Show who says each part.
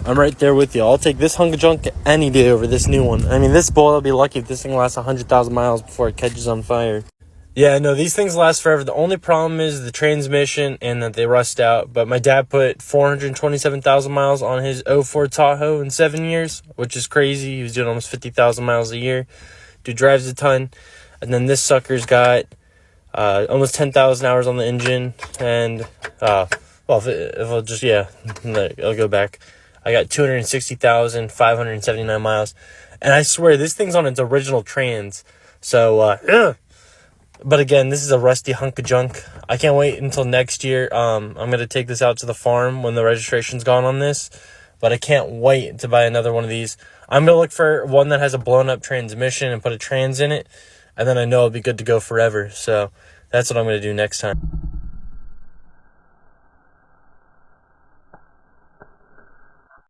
Speaker 1: I'm right there with you. I'll take this hunk of junk any day over this new one. I mean, this boy will be lucky if this thing lasts 100,000 miles before it catches on fire. Yeah, no, these things last forever. The only problem is the transmission and that they rust out. But my dad put 427,000 miles on his 04 Tahoe in 7 years, which is crazy. He was doing almost 50,000 miles a year. Dude drives a ton. And then this sucker's got almost 10,000 hours on the engine. And, I'll go back. I got 260,579 miles. And I swear, this thing's on its original trans. So, But again, this is a rusty hunk of junk. I can't wait until next year. I'm going to take this out to the farm when the registration's gone on this. But I can't wait to buy another one of these. I'm going to look for one that has a blown-up transmission and put a trans in it. And then I know it'll be good to go forever. So that's what I'm going to do next time.